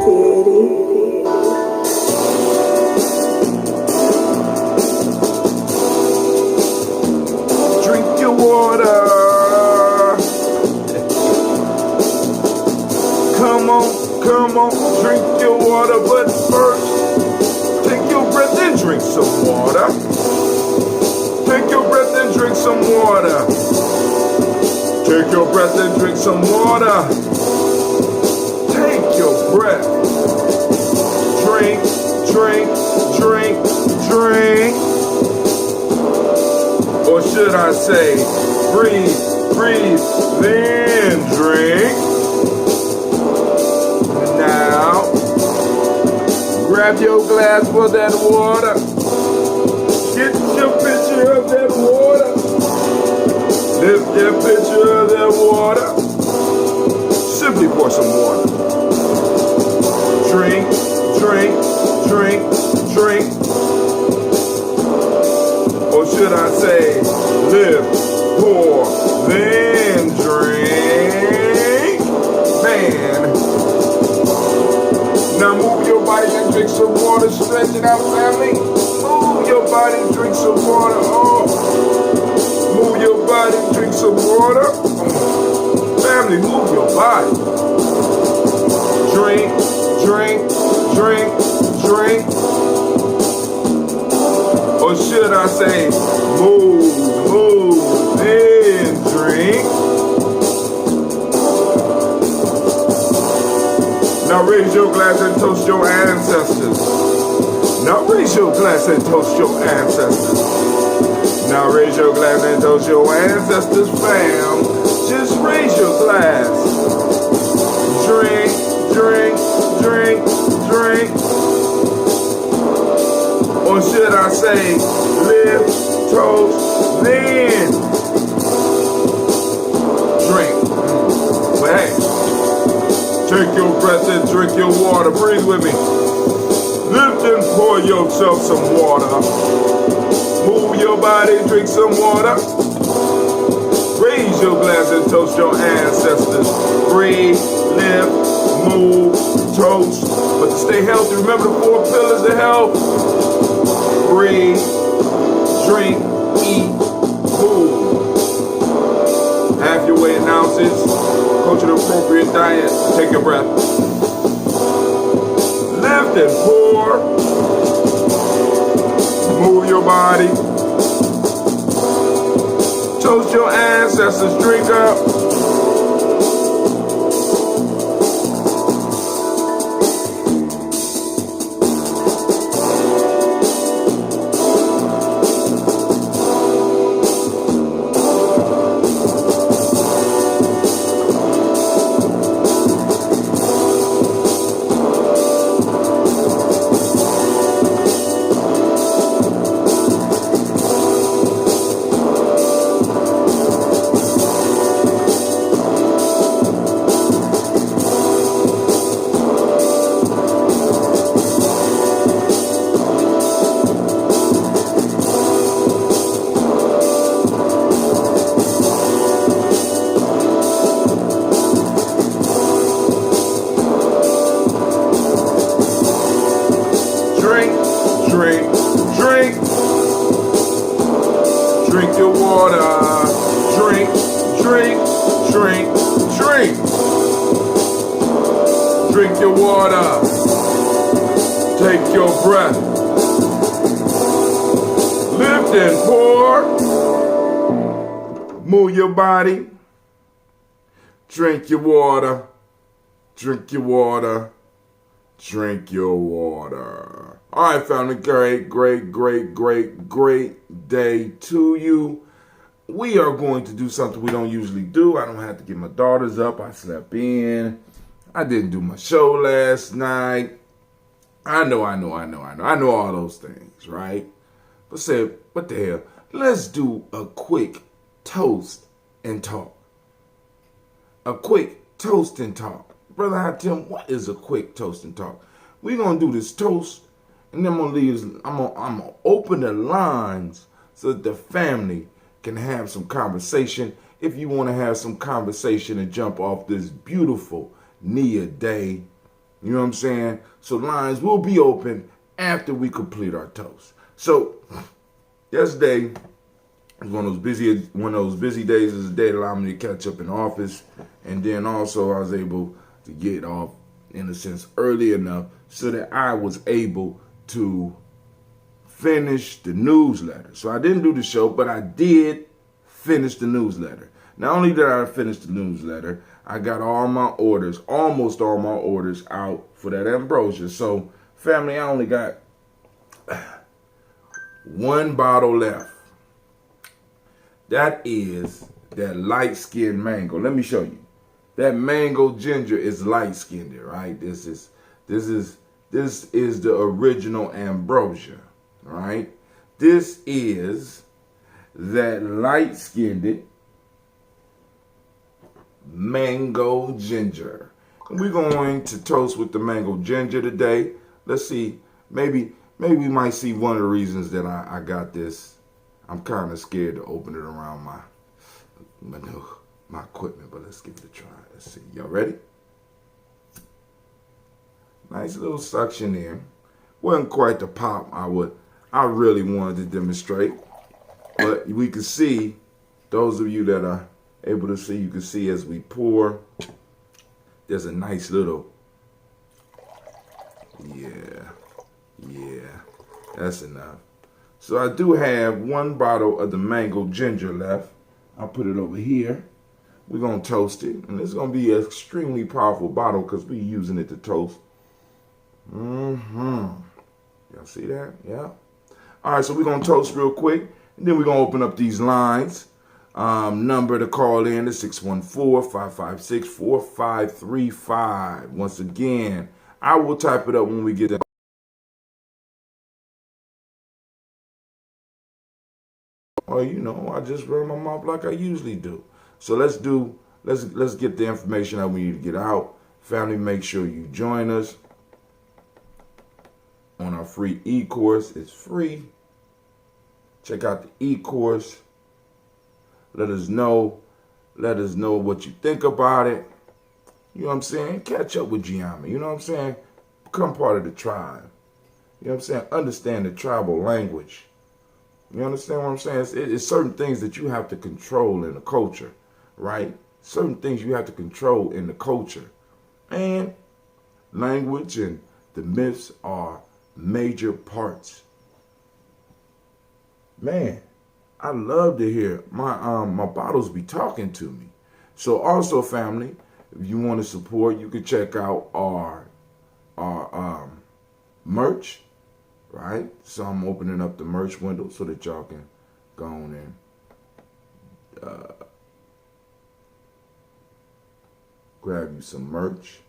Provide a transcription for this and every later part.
Drink your water. Come on, drink your water, but first, take your breath and drink some water. Take your breath and drink some water. Take your breath and drink some water. Take your breath. Drink, drink, drink, drink. Or should I say, breathe, breathe, then drink. Now, grab your glass for that water. Get your picture of that water. Lift your picture of that water. Simply pour some water. Drink, drink, drink, drink. Or should I say, lift, pour, then drink. Man. Now move your body and drink some water. Stretch it out, family. Move your body, drink some water. Oh. Move your body, drink some water. Family, move your body. Drink, drink, drink, drink. Or should I say, move, then drink. Now raise your glass and toast your ancestors. Now raise your glass and toast your ancestors. Now raise your glass and toast your ancestors, fam. Just raise your glass. Drink, drink, drink, drink. Or should I say, lift, toast, then drink. But hey, take your breath and drink your water. Breathe with me. Lift and pour yourself some water. Move your body, drink some water. Raise your glass and toast your ancestors. Breathe, lift, move, toast. But to stay healthy, remember the 4 pillars of health. Breathe, drink, eat, move. Half your weight in ounces. Go to the appropriate diet. Take your breath. Lift and pour. Move your body. Toast your ancestors. Drink up. Drink, drink. Drink your water. Drink, drink, drink, drink. Drink your water. Take your breath. Lift and pour. Move your body. Drink your water. Drink your water. Drink your water. All right, family. Great day to you. We are going to do something we don't usually do. I don't have to get my daughters up. I slept in. I didn't do my show last night. I know all those things, right? But say, what the hell? Let's do a quick toast and talk. A quick toast and talk. Brother Hatim, what is a quick toast and talk? We're going to do this toast, and then I'm gonna open the lines so that the family can have some conversation. If you want to have some conversation and jump off this beautiful Nia day, You know what I'm saying? So lines will be open after we complete our toast. So yesterday was one of those busy days. Is a day that allowed me to catch up in office, and then also I was able to get off in a sense early enough so that I was able to finish the newsletter. So I didn't do the show, but I did finish the newsletter. Not only did I finish the newsletter, I got almost all my orders out for that ambrosia. So family, I only got one bottle left. That is that light-skinned mango. Let me show you. That mango ginger is light-skinned, right? This is the original ambrosia, right? This is that light-skinned mango ginger. We're going to toast with the mango ginger today. Let's see. Maybe we might see one of the reasons that I got this. I'm kind of scared to open it around my equipment, but let's give it a try. Let's see. Y'all ready? Nice little suction in. Wasn't quite the pop I really wanted to demonstrate, but we can see, those of you that are able to see, you can see as we pour, there's a nice little, yeah, that's enough. So I do have one bottle of the mango ginger left. I'll put it over here. We're going to toast it. And it's going to be an extremely powerful bottle because we're using it to toast. Y'all see that? Yeah. All right, so we're going to toast real quick. And then we're going to open up these lines. Number to call in is 614-556-4535. Once again, I will type it up when we get there. Or, I just run my mouth like I usually do. So let's get the information that we need to get out. Family, make sure you join us on our free e-course. It's free. Check out the e-course. Let us know what you think about it. You know what I'm saying? Catch up with Gye-Nyame. You know what I'm saying? Become part of the tribe. You know what I'm saying? Understand the tribal language. You understand what I'm saying? It's certain things that you have to control in the culture, right? Certain things you have to control in the culture. And language and the myths are major parts. Man, I love to hear my bottles be talking to me. So also, family, if you want to support, you can check out our merch. Right? So I'm opening up the merch window so that y'all can go on and grab you some merch.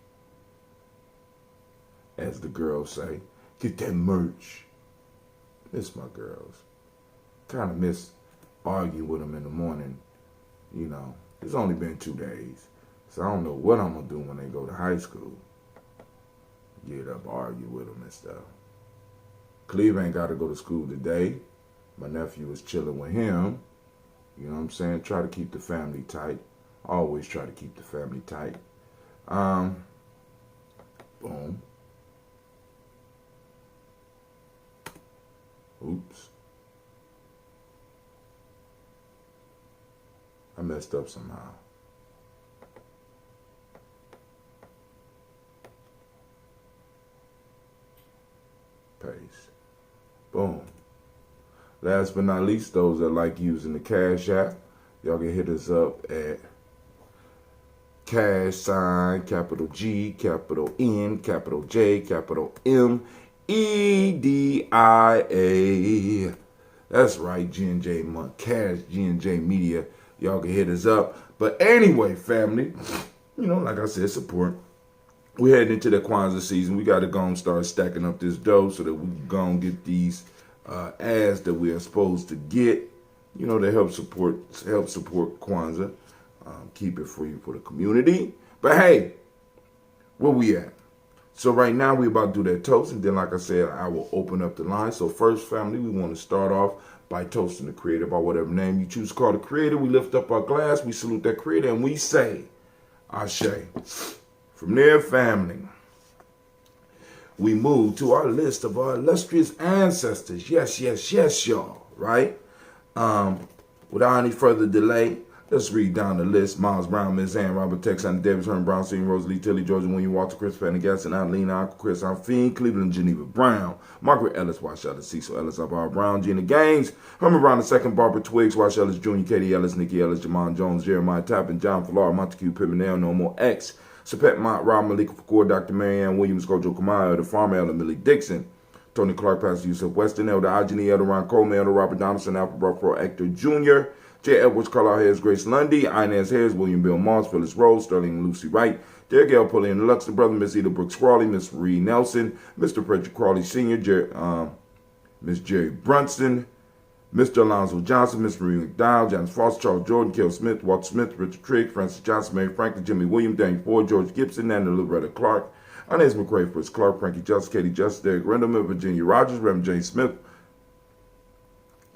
As the girls say, get that merch. Miss my girls. Kind of miss arguing with them in the morning. It's only been 2 days. So I don't know what I'm going to do when they go to high school. Get up, argue with them and stuff. Cleve ain't got to go to school today. My nephew is chilling with him. You know what I'm saying? Try to keep the family tight. Always try to keep the family tight. Boom. Oops. I messed up somehow. Paste. Boom. Last but not least, those that like using the Cash App, y'all can hit us up at #, capital G, capital N, capital J, capital M, EDIA. That's right, G&J Month, Cash, G&J Media. Y'all can hit us up. But anyway, family, like I said, support. We're heading into the Kwanzaa season. We got to go and start stacking up this dough so that we can go and get these ads that we are supposed to get, to help support Kwanzaa. Keep it free for the community. But hey, where we at? So right now we about to do that toast, and then like I said, I will open up the line. So first, family, we want to start off by toasting the creator by whatever name you choose to call the creator. We lift up our glass, we salute that creator, and we say, Ashe. From there, family, we move to our list of our illustrious ancestors. Yes, yes, yes, y'all, right? Without any further delay, let's read down the list. Miles Brown, Miss Ann, Robert Tex, Andy Davis, Herman Brown, Senior, Rosalie Tilly, Georgia William, Walter, Chris Pendergast, Adeline, Uncle Chris, Alfine, Cleveland, Geneva Brown, Margaret Ellis, Wash Ellis, Cecil Ellis, Alvar Brown, Gina Gaines, Herman Brown II, Barbara Twiggs, Wash Ellis Jr., Katie Ellis, Nikki Ellis, Jamon Jones, Jeremiah Tappan, John Fallar, Montague Pimenel, No More X, Sapet Mont, Rob Malika Fakor, Dr. Marianne Williams, Gojo Kamaya, The Farmer, Ellen Millie Dixon, Tony Clark, Pastor Yusuf Weston, Elder Ajani, Elder Ron Coleman, Elder Robert Donaldson, Alfred Buffalo, Actor Jr., J. Edwards, Carlisle Harris, Grace Lundy, Inez Harris, William Bill Moss, Phyllis Rose, Sterling and Lucy Wright, Derek L. Pulley and the Luxor Brother, Miss Eda Brooks Crawley, Miss Marie Nelson, Mr. Frederick Crawley Sr., Miss Jerry Brunson, Mr. Alonzo Johnson, Miss Marie McDowell, James Foster, Charles Jordan, Kel Smith, Walter Smith, Richard Trigg, Francis Johnson, Mary Franklin, Jimmy Williams, Daniel Ford, George Gibson, Nana Loretta Clark, Inez McCray, Fritz Clark, Frankie Justice, Katie Justice, Derek Rendelman, Virginia Rogers, Reverend James Smith,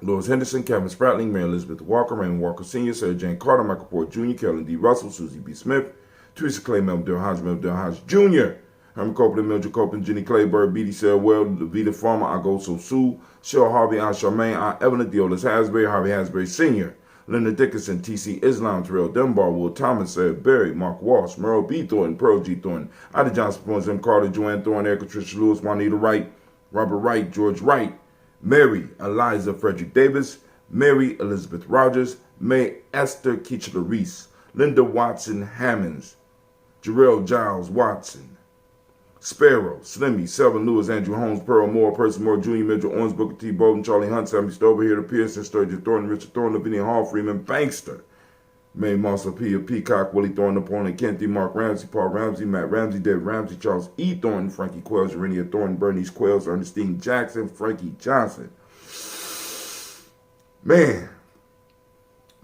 Louis Henderson, Kevin Spratling, Mary Elizabeth Walker, Raymond Walker Sr., Sarah Jane Carter, Michael Port Jr., Carolyn D. Russell, Susie B. Smith, Teresa Clay, Melville Hodge Jr., Herman Copeland, Mildred Copeland, Jenny Clayburg, B.D. Sarah Well, Levita Farmer, Agoso Sue, Cheryl Harvey, Aunt Charmaine, Aunt Evelyn, Deolis Hasbury, Harvey Hasbury Sr., Linda Dickinson, T.C. Islam, Terrell Dunbar, Will Thomas, Sarah Berry, Mark Walsh, Merle B. Thornton, Pearl G. Thornton, Ida Johnson, Florence M. Carter, Joanne Thornton, Erica Tricia Lewis, Juanita Wright, Robert Wright, George Wright, Mary Eliza Frederick Davis, Mary Elizabeth Rogers, May Esther Kitchener Reese, Linda Watson Hammonds, Jarrell Giles Watson, Sparrow, Slimmy, Selvin Lewis, Andrew Holmes, Pearl Moore, Percy Moore Jr., Mitchell Owens, Booker T. Bolden, Charlie Hunt, Sammy Stover, Here to Pearson, Sturgeon Thornton, Richard Thornton, Lavinia Hall, Freeman Bankster, May Mossa Pia Peacock, Willie Thornton, Opponent, Kennedy, Mark Ramsey, Paul Ramsey, Matt Ramsey, David Ramsey, Charles E. Thornton, Frankie Quells, Urania Thornton, Bernice Quells, Ernestine Jackson, Frankie Johnson. Man.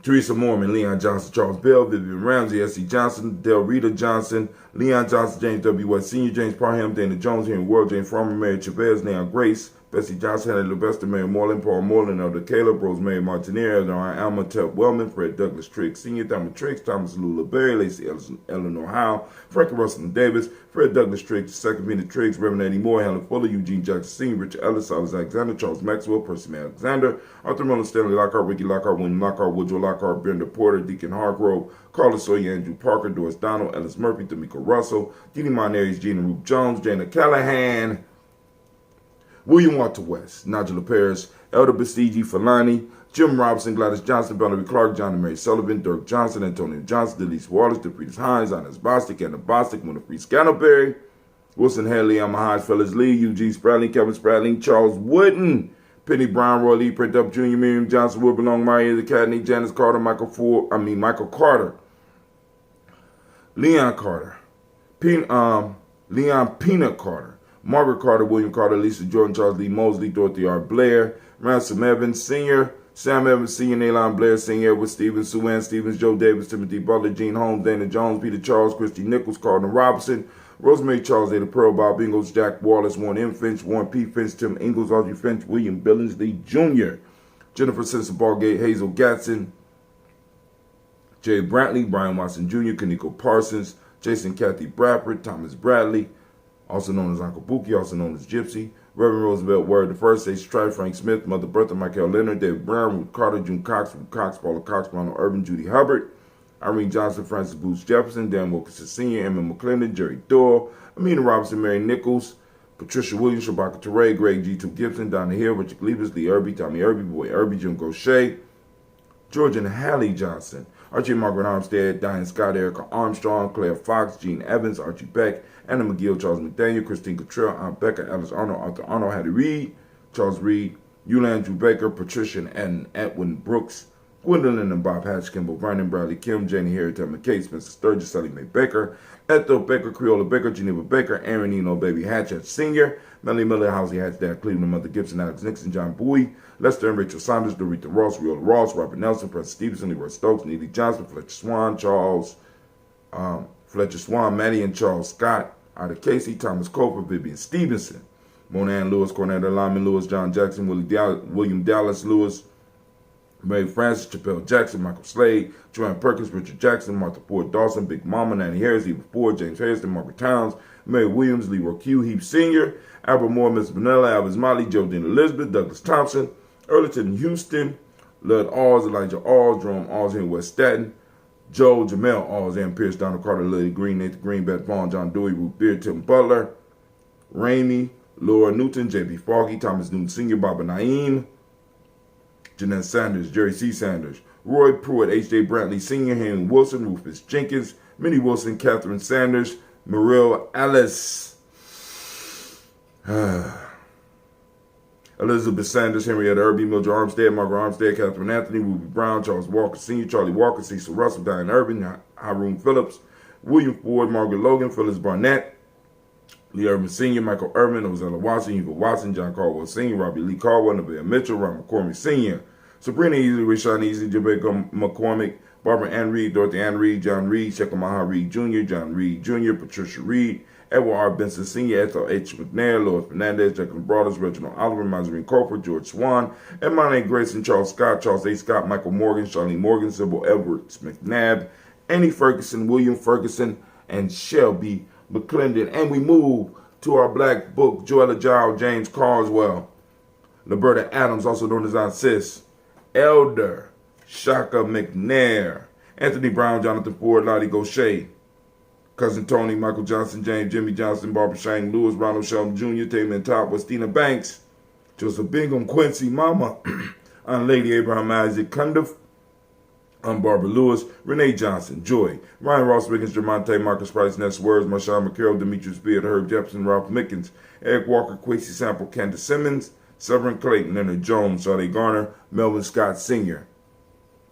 Teresa Mormon, Leon Johnson, Charles Bell, Vivian Ramsey, S.C. Johnson, Del Rita Johnson, Leon Johnson, James W. West Sr., James Parham, Dana Jones, Henry World, James Farmer, Mary Chavez, Leon Grace, Bessie Johnson, Hannah Levester, Mary Moreland, Paul Moreland, Elder Caleb, Rosemary Martinier, Elder Alma Tep Wellman, Fred Douglas Trigg Sr., Thomas Triggs, Thomas Lula Berry, Lacey Eleanor Howe, Frankie Russell Davis, Fred Douglas Triggs, II, Vina Triggs, Reverend Eddie Moore, Helen Fuller, Eugene Jackson Sr., Richard Ellis, Silas Alexander, Charles Maxwell, Percy May Alexander, Arthur Miller, Stanley Lockhart, Ricky Lockhart, William Lockhart, Woodrow Lockhart, Brenda Porter, Deacon Hargrove, Carlos Sawyer, Andrew Parker, Doris Donald, Ellis Murphy, D'Amico Russell, Didi Monaries, Gina Ruth Jones, Jana Callahan, William Walter West, Nigel Paris, Elder Basiji Falani, Jim Robinson, Gladys Johnson, Valerie Clark, John and Mary Sullivan, Dirk Johnson, Antonio Johnson, Delise Wallace, DeFritas Hines, Ines Bostic, Anna Bostic, Winifred Scantleberry, Wilson Haley, Alma Hodge, Phyllis Lee, Eugene Spradling, Kevin Spradling, Charles Wooden, Penny Brown, Roy Lee, Print Up Jr., Miriam Johnson, Wood Belong, Maria Academy, Janice Carter, Michael Carter, Leon Carter, Leon Peanut Carter, Margaret Carter, William Carter, Lisa Jordan, Charles Lee Mosley, Dorothy R. Blair, Ransom Evans Sr., Sam Evans Sr., Naylon Blair Sr., Edward Stevens, Sue Ann Stevens, Joe Davis, Timothy Butler, Gene Holmes, Dana Jones, Peter Charles, Christy Nichols, Carlton Robinson, Rosemary Charles, Ada Pearl, Bob Ingalls, Jack Wallace, Warren M. Finch, Warren P. Finch, Tim Ingalls, Audrey Finch, William Billingsley Jr., Jennifer Simpson Ballgate, Hazel Gatson, Jay Brantley, Brian Watson Jr., Kaniko Parsons, Jason Kathy Bradford, Thomas Bradley, also known as Uncle Buki, also known as Gypsy, Reverend Roosevelt Word the H, Strife, Frank Smith, Mother Bertha, Michael Leonard, David Brown, Ruth Carter, June Cox, Paula Cox, Ronald Urban, Judy Hubbard, Irene Johnson, Francis Booth Jefferson, Dan Wilkinson Sr., Emma McClendon, Jerry Doyle, Amina Robinson, Mary Nichols, Patricia Williams, Shabaka Teray, Greg G2 Gibson, Donna Hill, Richard Cleavers, Lee Irby, Tommy Irby, Boy Irby, Jim Gaucher, George and Hallie Johnson, Archie and Margaret Armstead, Diane Scott, Erica Armstrong, Claire Fox, Gene Evans, Archie Beck, Anna McGill, Charles McDaniel, Christine Cottrell, Aunt Becca, Alice Arnold, Arthur Arnold, Hattie Reed, Charles Reed, Eula Andrew Baker, Patricia and Edwin Brooks, Gwendolyn and Bob Hatch, Kimball Vernon, Bradley Kim, Janie Harriet, McKay, Spencer Sturgis, Sally Mae Baker, Ethel Baker, Creola Baker, Geneva Baker, Aaron Eno, Baby Hatchet Sr., Melanie Miller, Housie Hatch, Dad Cleveland, Mother Gibson, Alex Nixon, John Bowie, Lester and Rachel Saunders, Dorita Ross, Riola Ross, Robert Nelson, Preston Stevenson, Leroy Stokes, Neely Johnson, Fletcher Swan, Fletcher Swan, Maddie and Charles Scott, Ida Casey, Thomas Coper, Vivian Stevenson, Mona Ann Lewis, Cornetta Lyman Lewis, John Jackson, William Dallas Lewis, Mary Francis, Chappelle Jackson, Michael Slade, Joanne Perkins, Richard Jackson, Martha Ford Dawson, Big Mama, Nanny Harris, Eva Ford, James Harrison, Margaret Towns, Mary Williams, Leroy Q, Heap Sr., Albert Moore, Miss Vanilla, Alvis Molly, Jodine Elizabeth, Douglas Thompson, Earlington Houston, Lud Alls, Elijah Alls, Jerome Alls here in West Staten, Joe, Jamel Alls, Ann Pierce, Donald Carter, Lily Green, Nathan Green, Beth Vaughn, John Dewey, Ruth Beard, Tim Butler, Ramey, Laura Newton, J.B. Foggy, Thomas Newton Sr., Baba Naeem, Jeanette Sanders, Jerry C. Sanders, Roy Pruitt, H.J. Brantley Sr., Henry Wilson, Rufus Jenkins, Minnie Wilson, Catherine Sanders, Mariel Alice, Elizabeth Sanders, Henrietta Irby, Mildred Armstead, Margaret Armstead, Catherine Anthony, Ruby Brown, Charles Walker Sr., Charlie Walker, Cecil Russell, Diane Irvin, Hiram Phillips, William Ford, Margaret Logan, Phyllis Barnett, Lee Irvin Sr., Michael Irvin, Ozella Watson, Hugo Watson, John Caldwell Sr., Robbie Lee Caldwell, Nevaeh Mitchell, Ron McCormick Sr., Sabrina Easley, Rashawn Easley, Jamaica McCormick, Barbara Ann Reed, Dorothy Ann Reed, John Reed, Shekamaha Reed Jr., John Reed Jr., Patricia Reed, Edward R. Benson Sr., Ethel H. McNair, Lois Fernandez, Jacqueline Broaders, Reginald Oliver, Mazarine Crawford, George Swan, Emily Grayson, Charles Scott, Charles A. Scott, Michael Morgan, Charlene Morgan, Sybil Edwards McNabb, Annie Ferguson, William Ferguson, and Shelby McClendon. And we move to our black book, Joella Giles, James Carswell, Liberta Adams, also known as Aunt Sis, Elder Shaka McNair, Anthony Brown, Jonathan Ford, Lottie Gaucher, Cousin Tony, Michael Johnson, James, Jimmy Johnson, Barbara Shane Lewis, Ronald Shelton Jr., Taman Top, Westina Banks, Joseph Bingham, Quincy Mama, Aunt Lady Abraham Isaac Cundiff, Barbara Lewis, Renee Johnson, Joy, Ryan Ross Wiggins, Jermonte, Marcus Price, Ness Words, Marshawn McCarroll, Demetrius Beard, Herb Jepson, Ralph Mickens, Eric Walker, Quincy Sample, Candace Simmons, Severin Clayton, Leonard Jones, Sade Garner, Melvin Scott Sr.,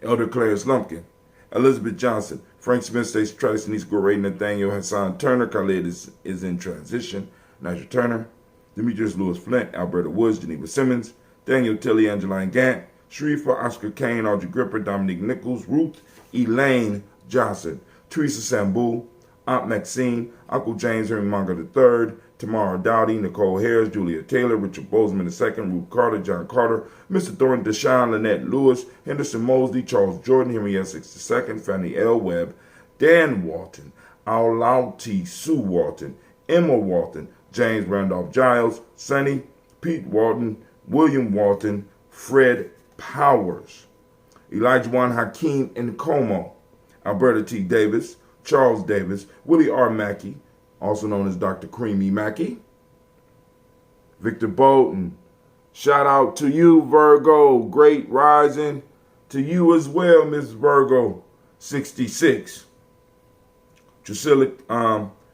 Elder Clarence Lumpkin, Elizabeth Johnson, Frank Smith, Stacey Trice, Denise Goray, Nathaniel Hassan Turner, Khalid is in transition, Nigel Turner, Demetrius Lewis Flint, Alberta Woods, Geneva Simmons, Daniel Tilley, Angeline Gant, Sharifa, Oscar Kane, Audrey Gripper, Dominique Nichols, Ruth Elaine Johnson, Teresa Sambu, Aunt Maxine, Uncle James Henry Manga III, Tamara Dowdy, Nicole Harris, Julia Taylor, Richard Bozeman II, Ruth Carter, John Carter, Mr. Thornton, Deshaun, Lynette Lewis, Henderson Mosley, Charles Jordan, Henry Essex II, Fannie L. Webb, Dan Walton, Aulauti Sue Walton, Emma Walton, James Randolph Giles, Sonny, Pete Walton, William Walton, Fred Powers, Elijah Juan Hakeem Nkomo, Alberta T. Davis, Charles Davis, Willie R. Mackey, also known as Dr. Creamy Mackey, Victor Bolton. Shout out to you, Virgo. Great rising to you as well, Miss Virgo. 66. Drusilla,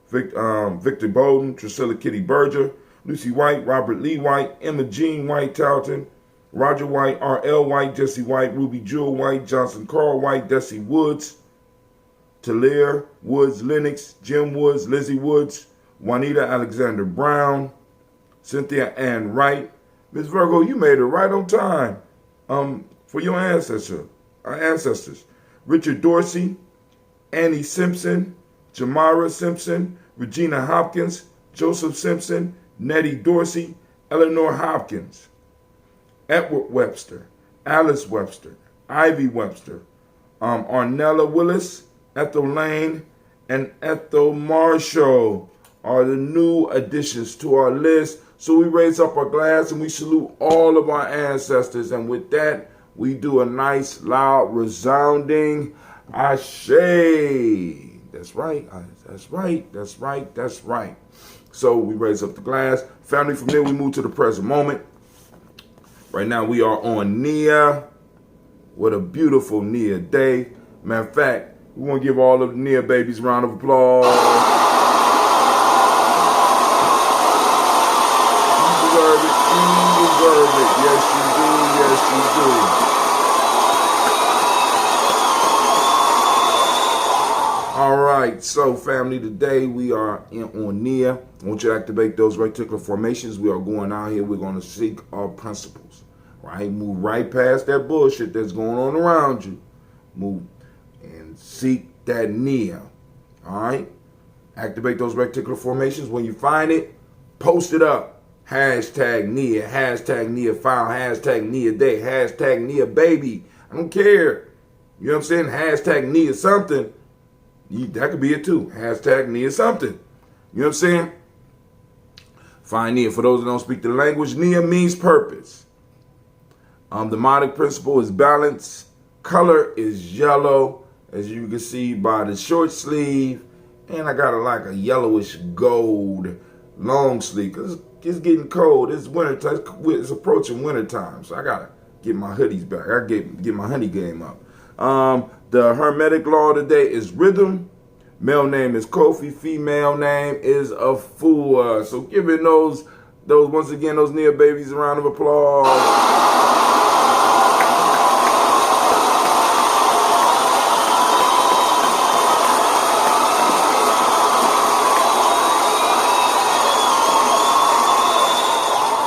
Victor Bolden, Drusilla Kitty Berger, Lucy White, Robert Lee White, Emma Jean White Talton, Roger White, R.L. White, Jesse White, Ruby Jewel White, Johnson Carl White, Desi Woods, Talir Woods, Lennox, Jim Woods, Lizzie Woods, Juanita Alexander Brown, Cynthia Ann Wright. Miss Virgo, you made it right on time for your ancestors. Richard Dorsey, Annie Simpson, Jamara Simpson, Regina Hopkins, Joseph Simpson, Nettie Dorsey, Eleanor Hopkins, Edward Webster, Alice Webster, Ivy Webster, Arnella Willis, Ethel Lane, and Ethel Marshall are the new additions to our list. So we raise up our glass and we salute all of our ancestors. And with that, we do a nice, loud, resounding Ashe. That's right. That's right. That's right. That's right. So we raise up the glass. Family, from there we move to the present moment. Right now we are on Nia. What a beautiful Nia day. Matter of fact, we want to give all of the Nia babies a round of applause. You deserve it. You deserve it. Yes, you do. Yes, you do. All right, so family, today we are on Nia. I want you to activate those reticular formations. We are going out here. We're going to seek our principles, right? Move right past that bullshit that's going on around you. Move and seek that Nia, all right? Activate those reticular formations. When you find it, post it up. Hashtag Nia, hashtag Nia file, hashtag Nia day, hashtag Nia baby. I don't care. You know what I'm saying? Hashtag Nia something. That could be it too. Hashtag Nia something. You know what I'm saying? Find Nia. For those that don't speak the language, Nia means purpose. The mnemonic principle is balance. Color is yellow, as you can see by the short sleeve. And I got like a yellowish gold long sleeve. Because it's getting cold. It's winter time. It's approaching winter time. So I got to get my hoodies back. I got to get my honey game up. The Hermetic law today is rhythm. Male name is Kofi. Female name is Afua. So giving those once again, those Nia babies a round of applause.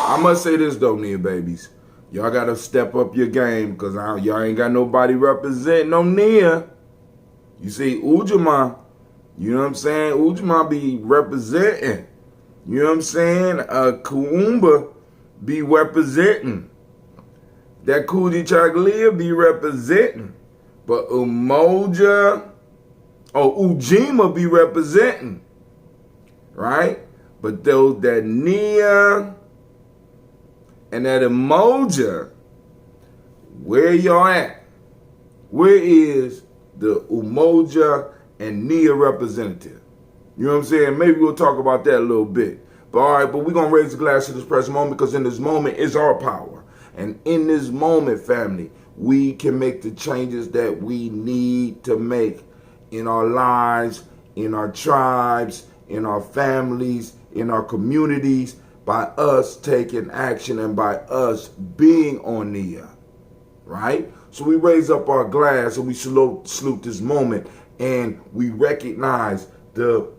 I must say this though, Nia babies. Y'all got to step up your game because y'all ain't got nobody representing no Nia. You see, Ujamaa. You know what I'm saying? Ujamaa be representing. You know what I'm saying? Kuumba be representing. That Kuji Chaglia be representing. But Ujima be representing. Right? But those that Nia and that Umoja, where y'all at? Where is the Umoja and Nia representative? You know what I'm saying? Maybe we'll talk about that a little bit. But all right, but we're going to raise the glass to this present moment because in this moment is our power. And in this moment, family, we can make the changes that we need to make in our lives, in our tribes, in our families, in our communities, by us taking action and by us being on Nia. Right? So we raise up our glass and we salute this moment, and we recognize the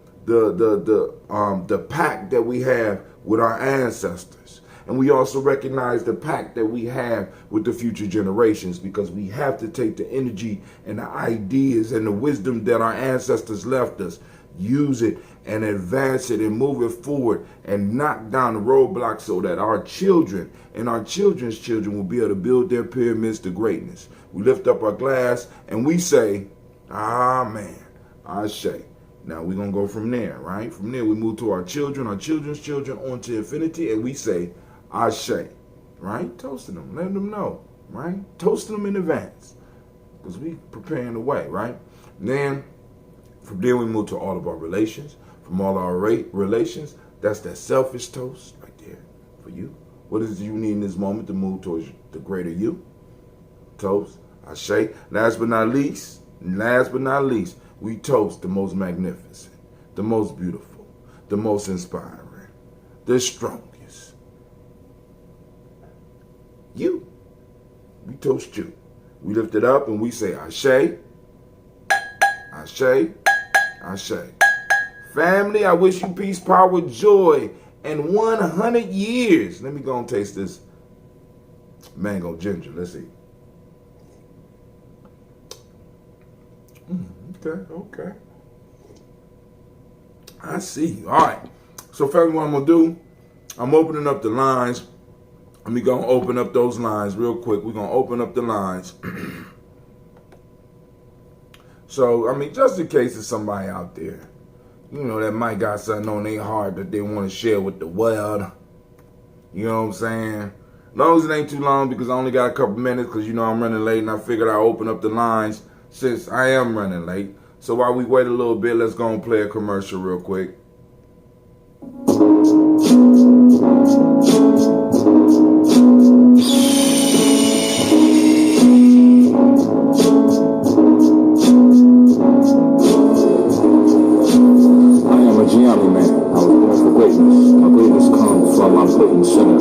pact that we have with our ancestors. And we also recognize the pact that we have with the future generations, because we have to take the energy and the ideas and the wisdom that our ancestors left us, use it and advance it and move it forward and knock down the roadblocks so that our children and our children's children will be able to build their pyramids to greatness. We lift up our glass and we say, Amen, Ashe. Now we're going to go from there, right? From there we move to our children, our children's children, on to infinity, and we say, Ashe, right? Toasting them, letting them know, right? Toasting them in advance because we preparing the way, right? Then from there we move to all of our relations. From all our relations, that's that selfish toast right there for you. What is it you need in this moment to move towards the greater you? Toast, Ashe. Last but not least, we toast the most magnificent, the most beautiful, the most inspiring, the strongest. You. We toast you. We lift it up and we say, Ashe, Ashe, Ashe. Family, I wish you peace, power, joy, and 100 years. Let me go and taste this mango ginger. Let's see. Okay. I see. All right. So, family, what I'm going to do, I'm opening up the lines. Let me go and open up those lines real quick. We're going to open up the lines. So, I mean, just in case there's somebody out there, you know, that might got something on their heart that they want to share with the world. You know what I'm saying? As long as it ain't too long, because I only got a couple minutes, because, you know, I'm running late, and I figured I'd open up the lines since I am running late. So while we wait a little bit, let's go and play a commercial real quick. Gye-Nyame man, I was born for greatness. My greatness comes from my potent sinner. I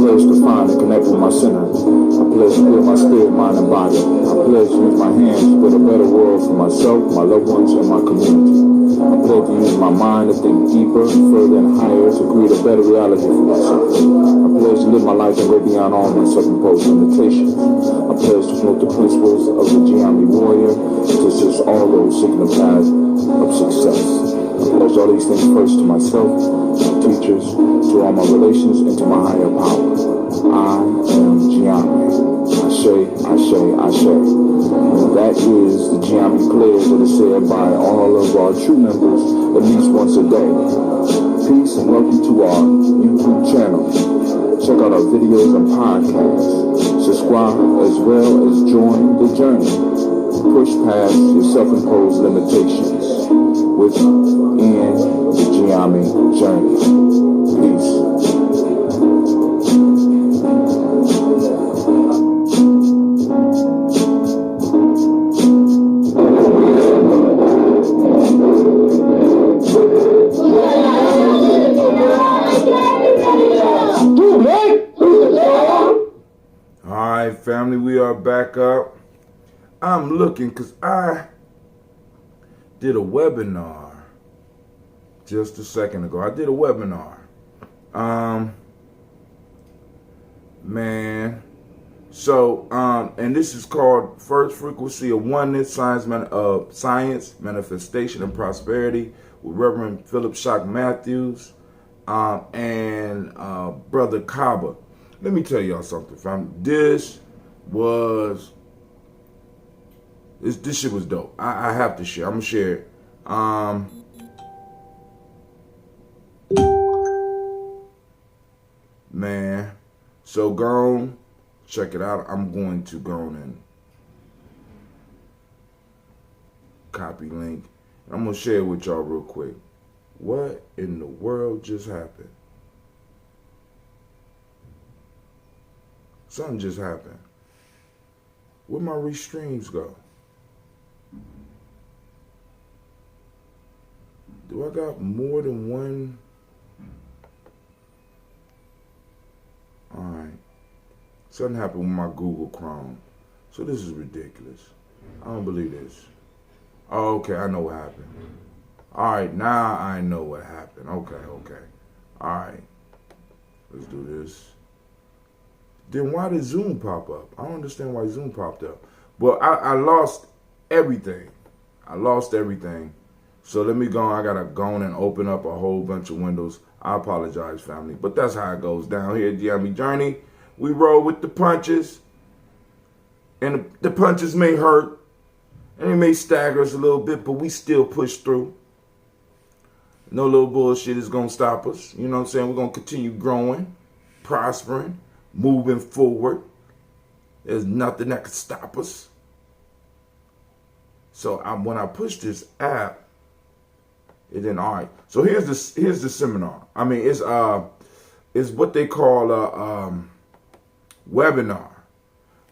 pledge to find and connect with my sinner. I pledge to build my spirit, mind, and body. I pledge to use my hands to build a better world for myself, my loved ones, and my community. I pledge to use my mind to think deeper, further, and higher to create a better reality for myself. I pledge to live my life and go beyond all my self-imposed limitations. I pledge to promote the principles of the Gye-Nyame warrior to assist all those seeking the path of success. I pledge all these things first to myself, to teachers, to all my relations, and to my higher power. Gye-Nyame. Ashe. That is the Gye-Nyame pledge that is said by all of our true members at least once a day. Peace and welcome to our YouTube channel. Check out our videos and podcasts. Subscribe as well as join the journey. Push past your self-imposed limitations within the Gye-Nyame Journey. Peace. Family, we are back up. I'm looking because I did a webinar just a second ago. I did a webinar. And this is called First Frequency of Oneness, Science, Manifestation, and Prosperity with Reverend Philip Shock Matthews and Brother Kaba. Let me tell y'all something, fam. This shit was dope. I have to share. I'm gonna share it. Man, so go on, check it out. I'm going to go on and copy link. I'm gonna share it with y'all real quick. What in the world just happened? Something just happened. Where'd my restreams go? Do I got more than one? Alright. Something happened with my Google Chrome. So this is ridiculous. I don't believe this. Oh, okay, I know what happened. Alright, now I know what happened. Okay. Alright. Let's do this. Then why did Zoom pop up? I don't understand why Zoom popped up. Well, I lost everything. So let me go on. I got to go on and open up a whole bunch of windows. I apologize, family. But that's how it goes down here at Gye-Nyame Journey. We roll with the punches. And the punches may hurt. And it may stagger us a little bit, but we still push through. No little bullshit is going to stop us. You know what I'm saying? We're going to continue growing, prospering, moving forward. There's nothing that can stop us. So when I push this app, it then all right. So here's the seminar. I mean, it's what they call a webinar.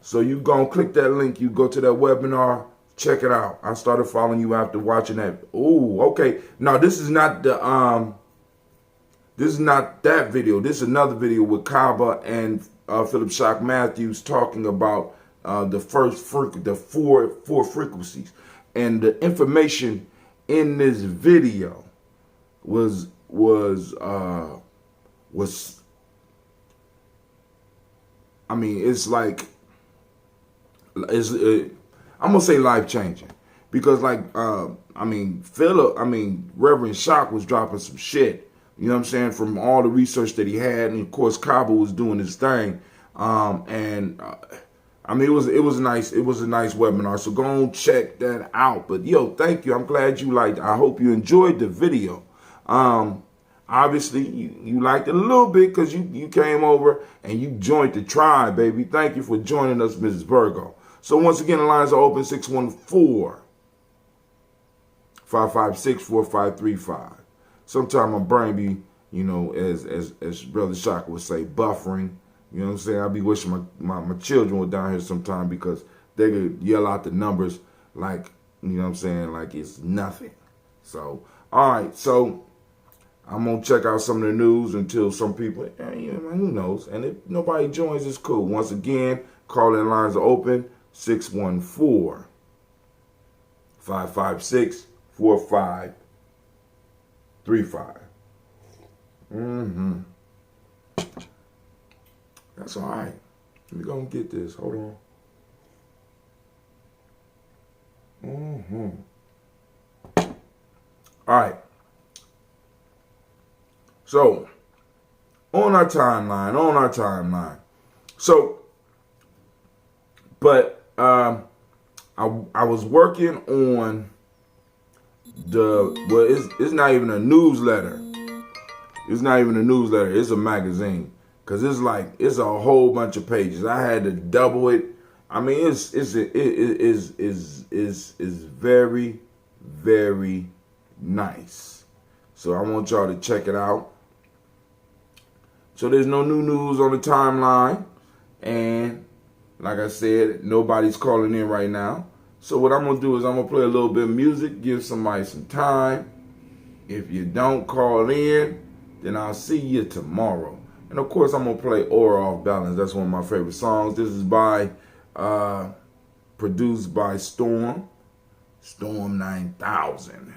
So you go and click that link. You go to that webinar. Check it out. I started following you after watching that. Ooh, okay. Now this is not the This is not that video. This is another video with Kaba and Philip Shock Matthews talking about the four frequencies. And the information in this video was I mean, it's like I'm gonna say life changing, because Reverend Shock was dropping some shit. You know what I'm saying? From all the research that he had, and of course Kaba was doing his thing. It was nice. It was a nice webinar. So go on, check that out. But yo, thank you. I'm glad you liked it. I hope you enjoyed the video. Obviously you liked it a little bit because you came over and you joined the tribe, baby. Thank you for joining us, Mrs. Virgo. So once again, the lines are open, 614-556-4535. Sometimes my brain be, as Brother Shock would say, buffering. You know what I'm saying? I be wishing my children were down here sometime, because they could yell out the numbers like, you know what I'm saying, like it's nothing. So, all right. So I'm going to check out some of the news until some people, who knows? And if nobody joins, it's cool. Once again, call-in lines are open, 614-556-4535. That's all right. Let me go and get this. Hold on. All right. So, on our timeline, So, but I was working on it's not even a newsletter. It's not even a newsletter. It's a magazine, because it's a whole bunch of pages. I had to double it. I mean, it is very, very nice. So I want y'all to check it out. So there's no new news on the timeline, and like I said, nobody's calling in right now. So what I'm gonna do is I'm gonna play a little bit of music, give somebody some time. If you don't call in, then I'll see you tomorrow. And of course, I'm gonna play Aura Off Balance. That's one of my favorite songs. This is produced by Storm 9000.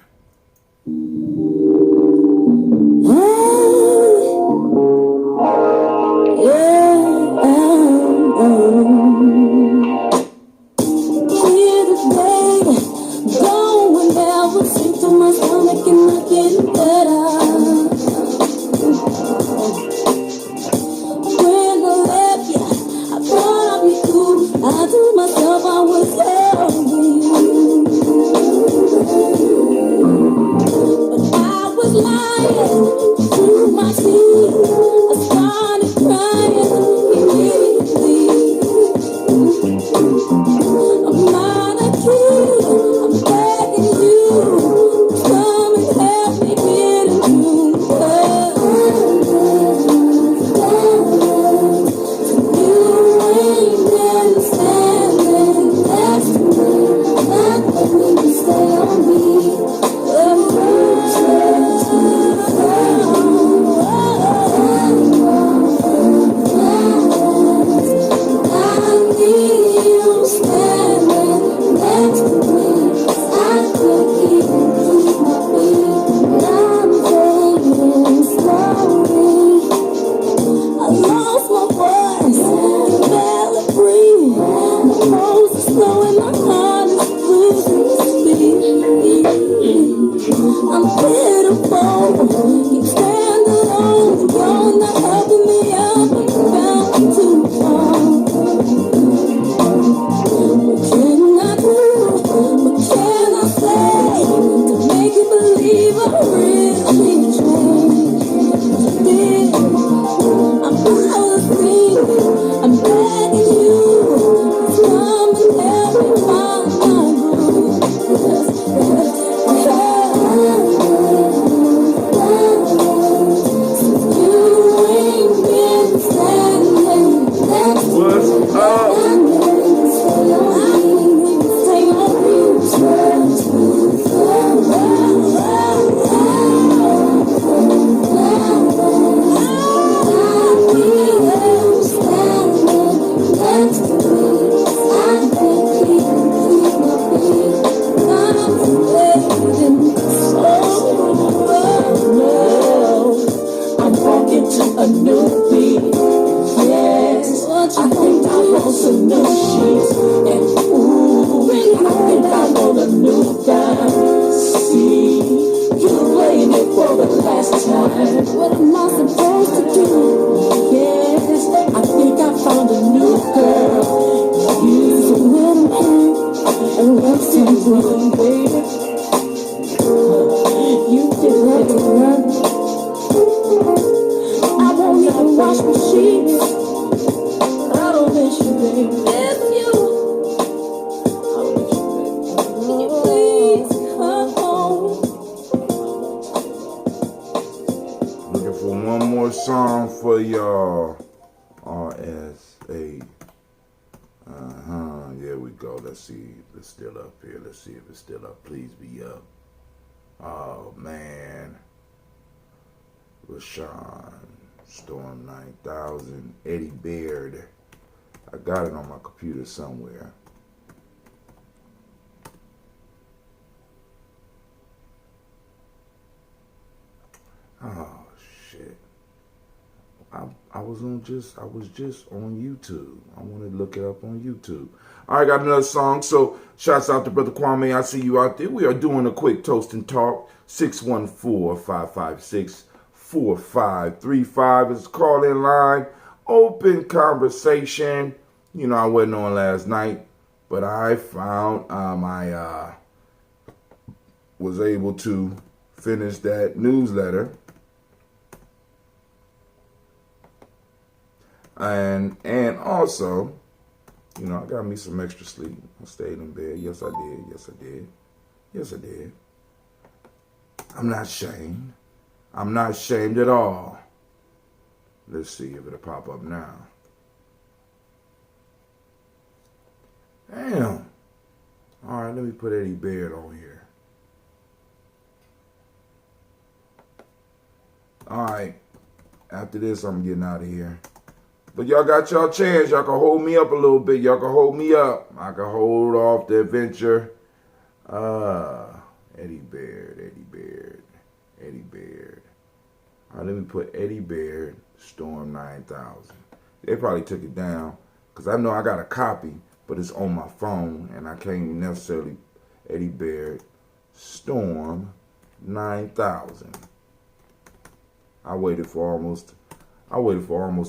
Song for y'all. RSA. There we go. Let's see if it's still up here. Let's see if it's still up. Please be up. Oh man. Rashawn, Storm 9000, Eddie Baird. I got it on my computer somewhere. Oh shit. I was just on YouTube. I want to look it up on YouTube. All right, got another song. So shouts out to Brother Kwame. I see you out there. We are doing a quick toast and talk. 614-556-4535 is the call-in line. open conversation. You know, I wasn't on last night, but I found I was able to finish that newsletter. And also, you know, I got me some extra sleep. I stayed in bed. Yes, I did. Yes, I did. Yes, I did. I'm not ashamed. I'm not ashamed at all. Let's see if it'll pop up now. Damn. All right, let me put Eddie Baird on here. All right. After this, I'm getting out of here. But y'all got y'all chance. Y'all can hold me up a little bit. Y'all can hold me up. I can hold off the adventure. Eddie Baird, Eddie Baird, Eddie Baird. All right, let me put Eddie Baird, Storm 9000. They probably took it down because I know I got a copy, but it's on my phone and I can't necessarily Eddie Baird, Storm 9000. I waited for almost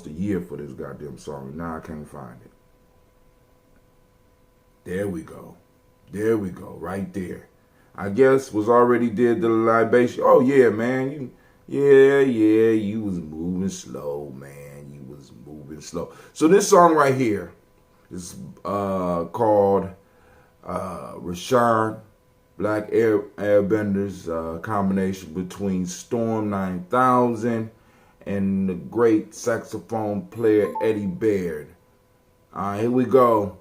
a year for this goddamn song. Now I can't find it. There we go. There we go. Right there. I guess was already did the libation. Oh yeah, man. You was moving slow, man. You was moving slow. So this song right here is called Rashawn Black Airbenders, combination between Storm 9000 and the great saxophone player Eddie Baird. All right, here we go.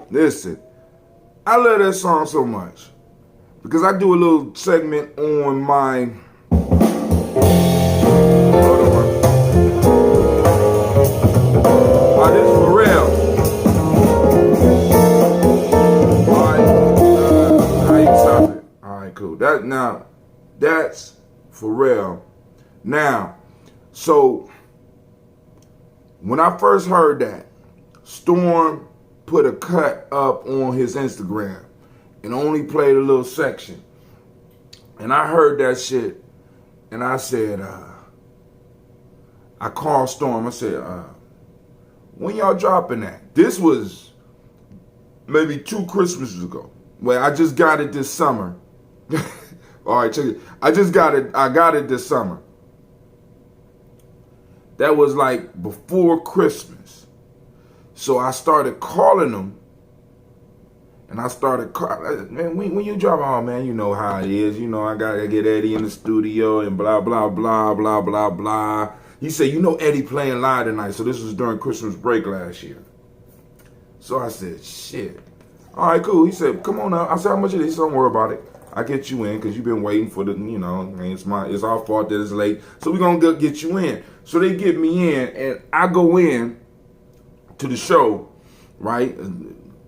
Listen, I love that song so much because I do a little segment on my. This is for real. How you stop it? All right, cool. That's for real. Now, so when I first heard that, Storm put a cut up on his Instagram and only played a little section. And I heard that shit and I said, I called Storm. I said, when y'all dropping that? This was maybe 2 Christmases ago. Well, I just got it this summer. All right, check it. I got it this summer. That was like before Christmas. So I started calling them, and I started calling, man, when you drop, oh man, you know how it is. You know, I gotta get Eddie in the studio and blah, blah, blah, blah, blah, blah. He said, you know Eddie playing live tonight. So this was during Christmas break last year. So I said, shit. All right, cool. He said, come on up. I said, how much it is? He said, don't worry about it. I get you in because you've been waiting for the, you know, it's our fault that it's late. So we're going to get you in. So they get me in, and I go in to the show, right?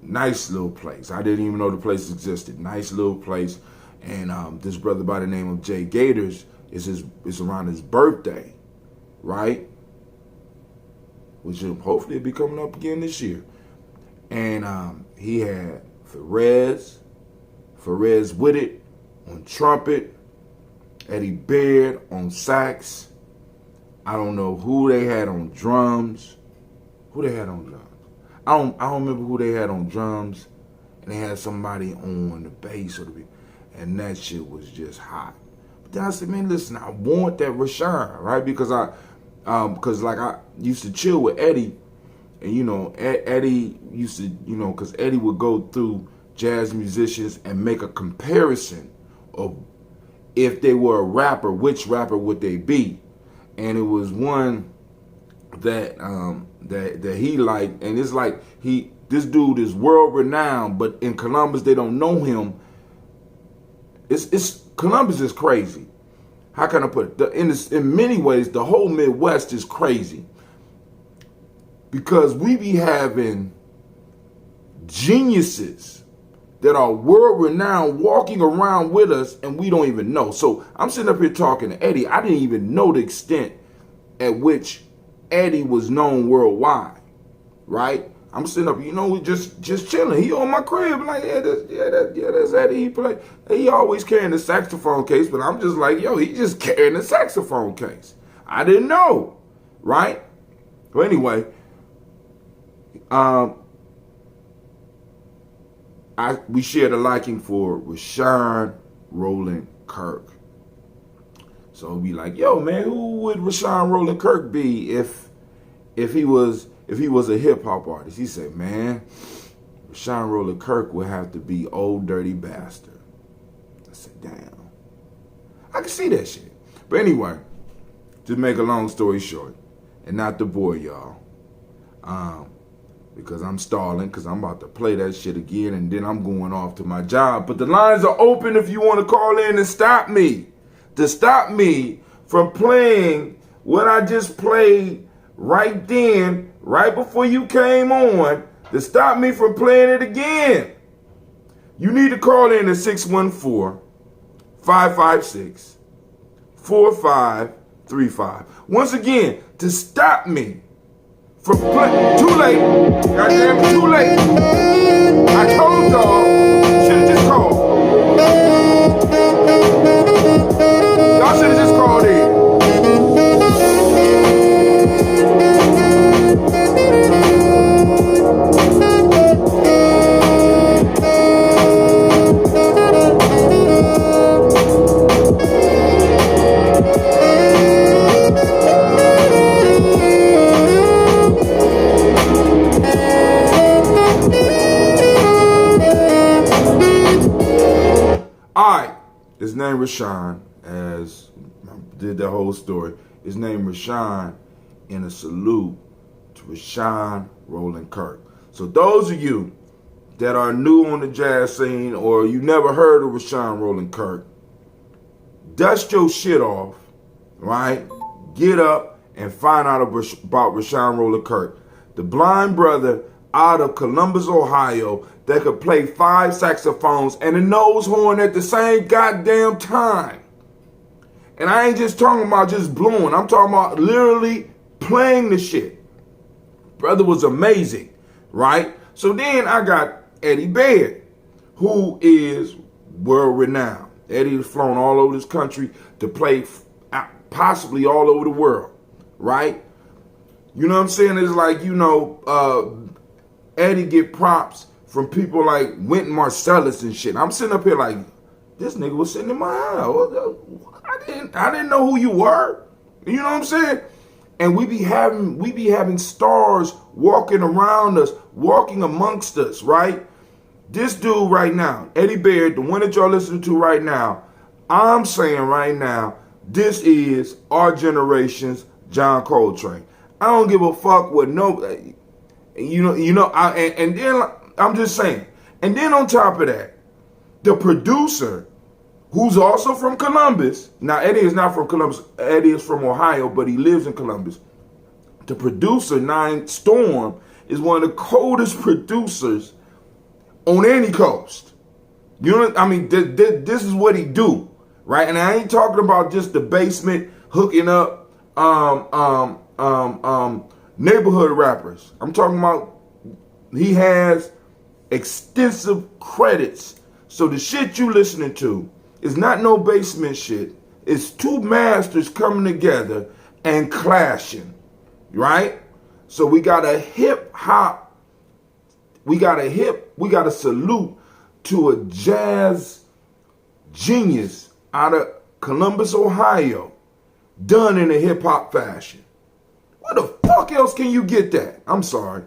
Nice little place. I didn't even know the place existed. Nice little place. And this brother by the name of Jay Gators is around his birthday, right? Which will hopefully be coming up again this year. And he had Perez with it on trumpet, Eddie Baird on sax. I don't know who they had on drums. I don't remember who they had on drums, and they had somebody on the bass and that shit was just hot. But then I said, man, listen, I want that Rashawn, right? Because I used to chill with Eddie, and you know, Eddie used to, you know, because Eddie would go through jazz musicians and make a comparison of if they were a rapper, which rapper would they be? And it was one that he liked, and it's like this dude is world renowned, but in Columbus they don't know him. It's Columbus is crazy. How can I put it? In many ways, the whole Midwest is crazy because we be having geniuses that are world renowned walking around with us, and we don't even know. So I'm sitting up here talking to Eddie. I didn't even know the extent at which Eddie was known worldwide, right? I'm sitting up, you know, just chilling. He on my crib, like, that's Eddie. He always carrying the saxophone case, but I'm just like, yo, he just carrying the saxophone case. I didn't know, right? But anyway, we shared a liking for Rashawn Roland Kirk. So we like, yo, man, who would Rashawn Roland Kirk be if he was a hip hop artist? He said, man, Rashawn Roland Kirk would have to be Old Dirty Bastard. I said, damn, I can see that shit. But anyway, to make a long story short, and not to bore y'all, because I'm stalling, because I'm about to play that shit again, and then I'm going off to my job. But the lines are open if you want to call in and stop me. To stop me from playing what I just played right then, right before you came on, to stop me from playing it again. You need to call in at 614-556-4535. Once again, to stop me from playing. Too late. Goddamn, too late. I told y'all, should have just called. Y'all should have just called in. His name Rashawn, as I did the whole story. His name Rashawn, in a salute to Rashawn Roland Kirk. So those of you that are new on the jazz scene or you never heard of Rashawn Roland Kirk, dust your shit off, right? Get up and find out about Rashawn Roland Kirk, the blind brother out of Columbus, Ohio, that could play 5 saxophones and a nose horn at the same goddamn time. And I ain't just talking about just blowing. I'm talking about literally playing the shit. Brother was amazing, right? So then I got Eddie Baird, who is world renowned. Eddie has flown all over this country to play possibly all over the world, right? You know what I'm saying? It's like, Eddie get props from people like Wynton Marsalis and shit. I'm sitting up here like, this nigga was sitting in my house. I didn't know who you were. You know what I'm saying? And we be having stars walking around us, walking amongst us, right? This dude right now, Eddie Baird, the one that y'all listening to right now, I'm saying right now, this is our generation's John Coltrane. I don't give a fuck what nobody, and then I'm just saying. And then on top of that, the producer, who's also from Columbus. Now, Eddie is not from Columbus. Eddie is from Ohio, but he lives in Columbus. The producer, Nine Storm, is one of the coldest producers on any coast. You know what I mean? This is what he do, right? And I ain't talking about just the basement hooking up neighborhood rappers. I'm talking about he has extensive credits. So the shit you listening to is not no basement shit. It's two masters coming together and clashing, right? So we got a hip hop, we got a salute to a jazz genius out of Columbus, Ohio, done in a hip hop fashion. Where the fuck else can you get that? I'm sorry.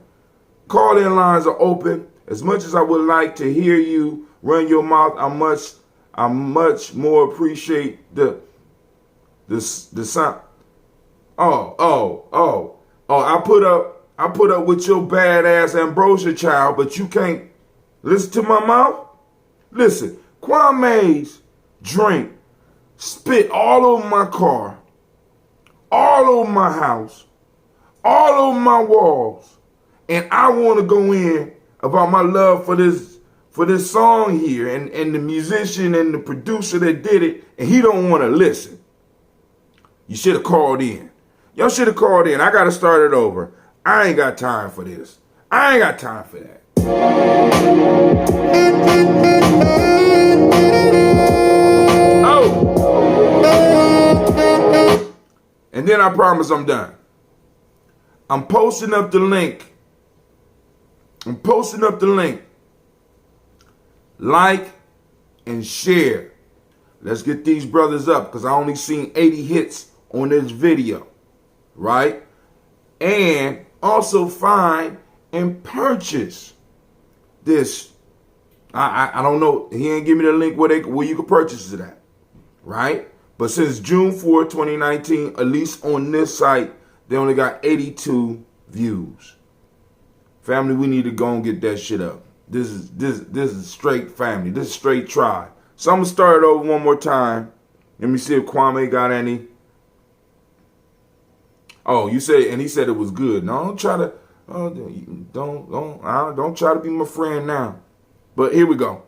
Call-in lines are open. As much as I would like to hear you run your mouth, I much more appreciate the sound. I put up with your badass Ambrosia child, but you can't listen to my mouth? Listen, Kwame's drink spit all over my car, all over my house, all over my walls, and I want to go in about my love for this song here and the musician and the producer that did it, and he don't want to listen. You should have called in. Y'all should have called in. I got to start it over. I ain't got time for this. I ain't got time for that. Oh! And then I promise I'm done. I'm posting up the link. Like and share. Let's get these brothers up, because I only seen 80 hits on this video, right? And also find and purchase this. I don't know. He ain't give me the link where you can purchase it at, right? But since June 4, 2019, at least on this site, they only got 82 views. Family, we need to go and get that shit up. This is straight family. This is straight tribe. So I'm gonna start it over one more time. Let me see if Kwame got any. Oh, you said, and he said it was good. No, don't try to. Don't try to be my friend now. But here we go.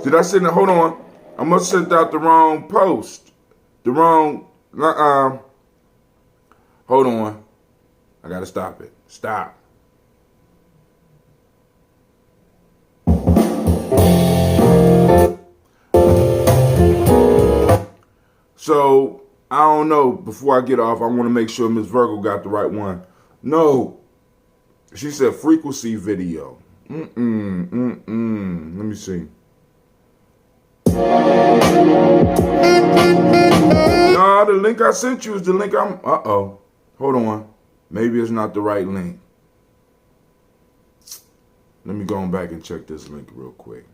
Did I send it? Hold on. I must have sent out the wrong post. The wrong, hold on. I gotta stop it. Stop. So, I don't know. Before I get off, I want to make sure Miss Virgo got the right one. No. She said frequency video. Let me see. No, the link I sent you is the link I'm... Uh-oh. Hold on. Maybe it's not the right link. Let me go on back and check this link real quick.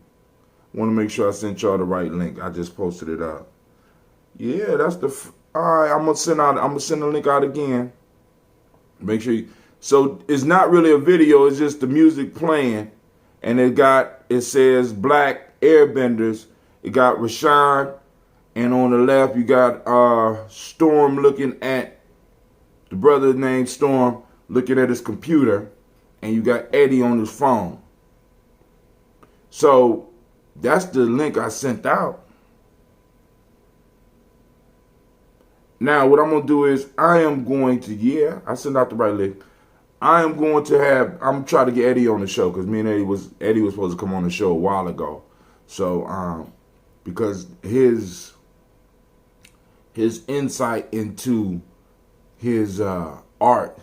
I want to make sure I sent y'all the right link. I just posted it up. Yeah, that's the... All right, I'm gonna send the link out again. Make sure you... So it's not really a video, it's just the music playing. And it says Black Airbenders. It got Rashawn, and on the left you got Storm looking at, the brother named Storm looking at his computer, and you got Eddie on his phone. So that's the link I sent out. Now what I'm gonna do is I sent out the right link. I'm trying to get Eddie on the show, because me and Eddie was supposed to come on the show a while ago. So because his insight into his art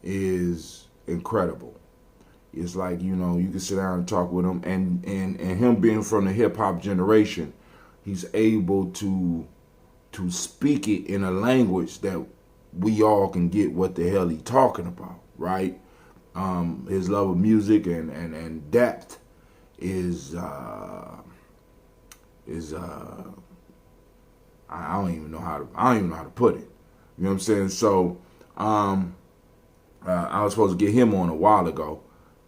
is incredible. It's like, you can sit down and talk with him, and him being from the hip hop generation, he's able to speak it in a language that we all can get what the hell he talking about, right? His love of music and depth is I don't even know how to put it. You know what I'm saying? So I was supposed to get him on a while ago,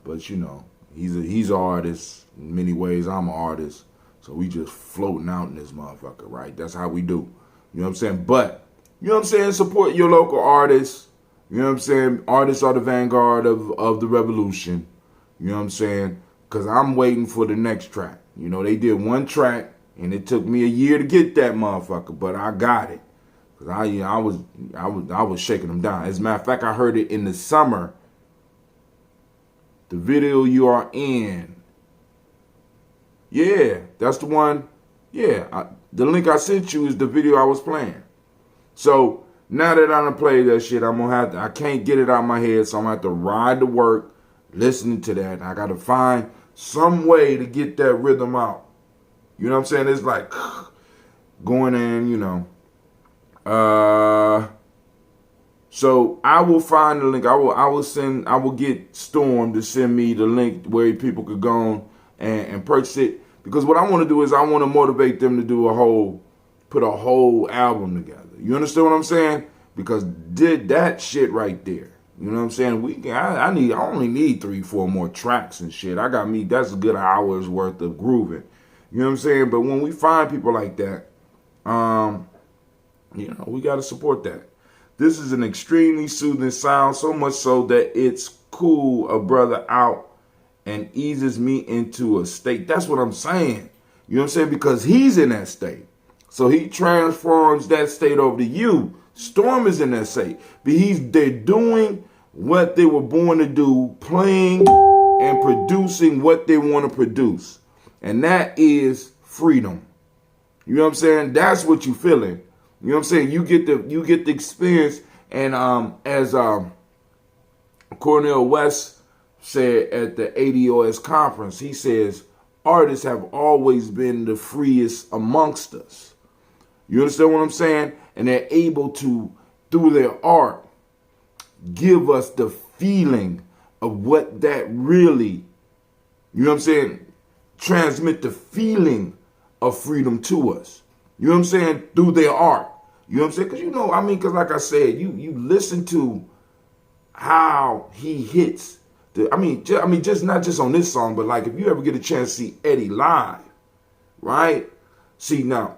but he's an artist in many ways. I'm an artist, so we just floating out in this motherfucker, right? That's how we do. You know what I'm saying? But support your local artists. You know what I'm saying? Artists are the vanguard of the revolution. You know what I'm saying? Because I'm waiting for the next track. They did one track, and it took me a year to get that motherfucker, but I got it. Because I was shaking them down. As a matter of fact, I heard it in the summer. The video you are in. Yeah, that's the one. Yeah, the link I sent you is the video I was playing. So now that I done played that shit, I can't get it out of my head, so I'm gonna have to ride to work listening to that. I gotta find some way to get that rhythm out. You know what I'm saying? It's like going in, So I will find the link. I will get Storm to send me the link where people could go on and purchase it. Because what I want to do is I want to motivate them to put a whole album together. You understand what I'm saying? Because did that shit right there. You know what I'm saying? I only need 3-4 more tracks and shit. That's a good hour's worth of grooving. You know what I'm saying? But when we find people like that, we got to support that. This is an extremely soothing sound, so much so that it's cool a brother out and eases me into a state. That's what I'm saying. You know what I'm saying? Because he's in that state. So he transforms that state over to you. Storm is in that state. But they're doing what they were born to do, playing and producing what they want to produce. And that is freedom. You know what I'm saying? That's what you're feeling. You know what I'm saying? You get the experience. And as Cornel West said at the ADOS conference, he says, artists have always been the freest amongst us. You understand what I'm saying? And they're able to, through their art, give us the feeling of what that really, you know what I'm saying, transmit the feeling of freedom to us. You know what I'm saying? Through their art. You know what I'm saying? Because like I said, you listen to how he hits. Just not just on this song, but like if you ever get a chance to see Eddie live, right? See, now,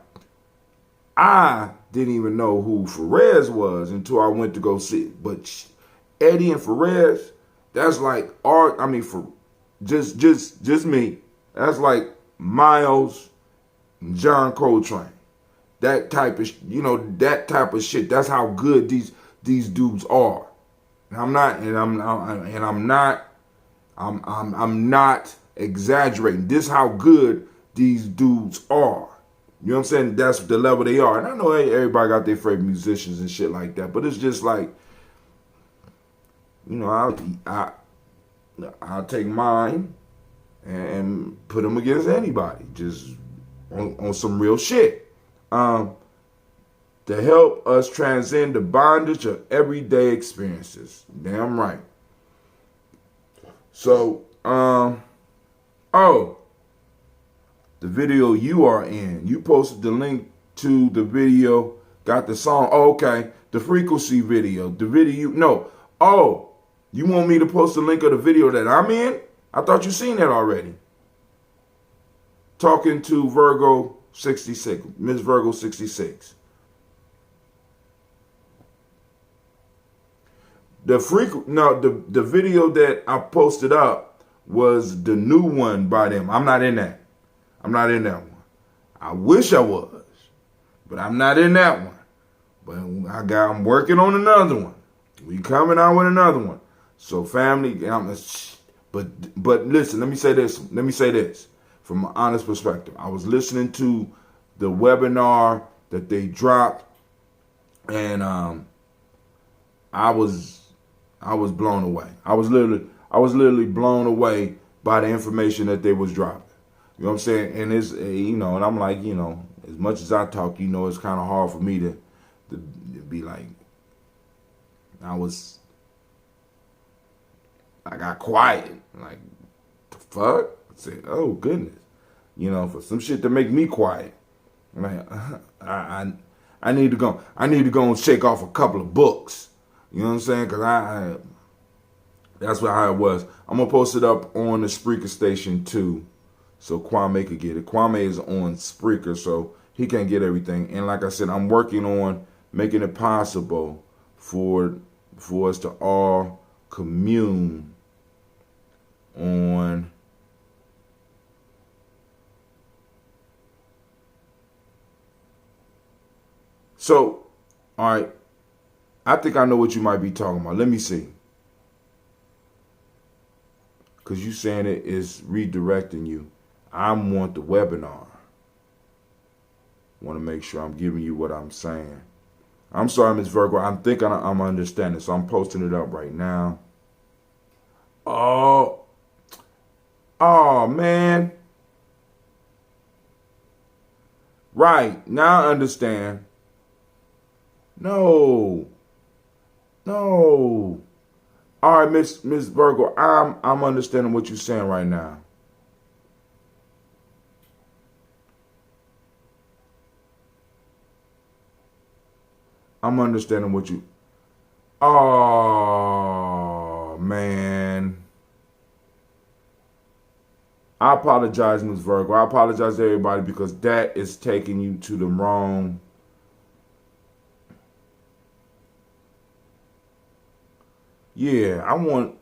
I didn't even know who Ferez was until I went to go see it. But Eddie and Ferez, that's like art. For just me, that's like Miles, and John Coltrane. That type of, that type of shit. That's how good these dudes are. And I'm not exaggerating. This is how good these dudes are. You know what I'm saying? That's the level they are. And I know everybody got their favorite musicians and shit like that, but it's just like, I'll take mine and put them against anybody, just on some real shit. To help us transcend the bondage of everyday experiences. Damn right. So, the video you are in, you posted the link to the video, got the song. Oh, okay, the frequency video, the video you want me to post the link of the video that I'm in? I thought you seen that already. Talking to Virgo 66, Miss Virgo 66. The video that I posted up was the new one by them. I'm not in that. I'm not in that one. I wish I was, but I'm not in that one. But I'm working on another one. We coming out with another one. So family, but listen, let me say this from an honest perspective. I was listening to the webinar that they dropped, and I was blown away. I was literally blown away by the information that they was dropping. You know what I'm saying? And it's, and I'm like, as much as I talk, it's kind of hard for me to be like, I got quiet. Like, the fuck? I said, oh goodness. For some shit to make me quiet. Like, I need to go and shake off a couple of books. You know what I'm saying? Because that's how it was. I'm going to post it up on the Spreaker station too, so Kwame could get it. Kwame is on Spreaker, so he can get everything. And like I said, I'm working on making it possible for us to all commune on so, all right, I think I know what you might be talking about. Let me see. Because you saying it is redirecting you. I want the webinar. Want to make sure I'm giving you what I'm saying. I'm sorry, Miss Virgo. I'm thinking I'm understanding, so I'm posting it up right now. Oh, man. Right, now I understand. No. All right, Miss Virgo, I'm understanding what you're saying right now. I'm understanding what you... Oh, man. I apologize, Miss Virgo. I apologize to everybody because that is taking you to the wrong... Yeah, I want...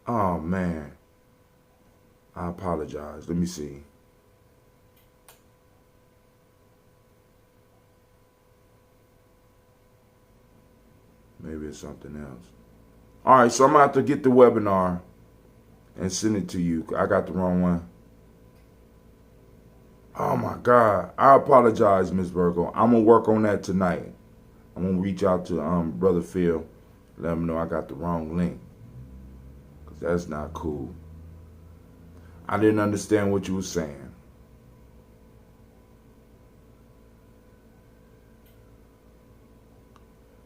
Oh, man. I apologize. Let me see. Maybe it's something else. All right, so I'm going to have to get the webinar and send it to you. I got the wrong one. Oh, my God. I apologize, Miss Virgo. I'm going to work on that tonight. I'm going to reach out to Brother Phil. Let him know I got the wrong link. Because that's not cool. I didn't understand what you were saying.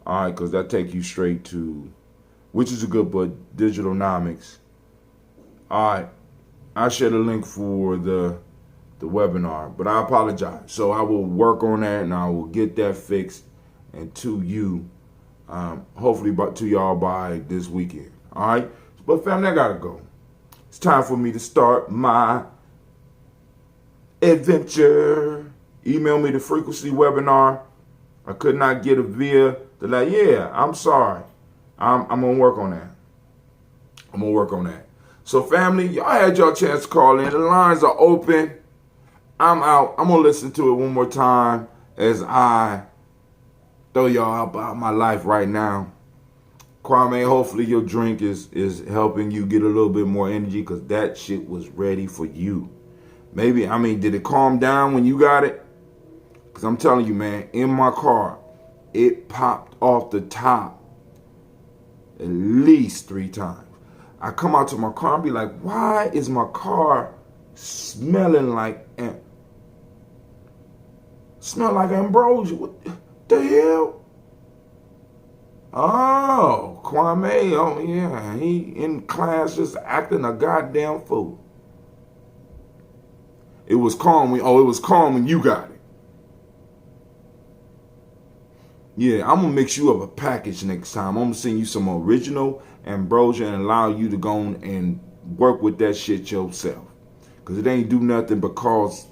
All right, because that take you straight to, which is a good book, Digitanomics. All right, I share the link for the webinar, but I apologize. So I will work on that, and I will get that fixed and to you, hopefully to y'all by this weekend. All right, but family, I gotta go. It's time for me to start my adventure. Email me the frequency webinar. I could not get it via the I'm sorry. I'm gonna work on that. So family, y'all had your chance to call in. The lines are open. I'm out. I'm going to listen to it one more time as I throw y'all about my life right now. Kwame, hopefully your drink is helping you get a little bit more energy, because that shit was ready for you. Maybe, I mean, did it calm down when you got it? Because I'm telling you, man, in my car, it popped off the top at least 3 times. I come out to my car and be like, why is my car smelling like ambrosia? What the hell? Oh, Kwame, oh yeah, he in class just acting a goddamn fool. It was calm when you got it. Yeah, I'm gonna mix you up a package next time. I'm gonna send you some original ambrosia and allow you to go and work with that shit yourself. Cause it ain't do nothing but cause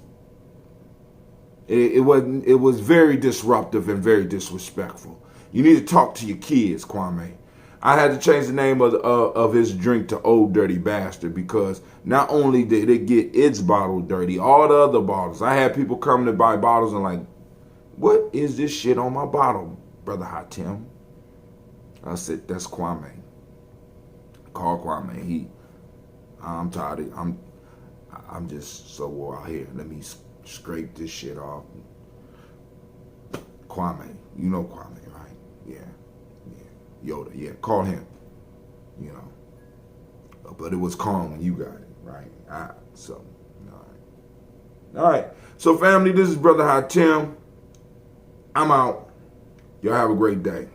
it was very disruptive and very disrespectful. You need to talk to your kids, Kwame. I had to change the name of his drink to Old Dirty Bastard, because not only did it get its bottle dirty, all the other bottles. I had people coming to buy bottles and like, what is this shit on my bottle, Brother Hatim? I said, that's Kwame. Call Kwame. I'm tired. I'm just so wore out here. Let me scrape this shit off. Kwame, you know Kwame, right? Yeah. Yoda, yeah. Call him. You know. But it was calm when you got it, right? All right. So family, this is Brother Hatim. I'm out. Y'all have a great day.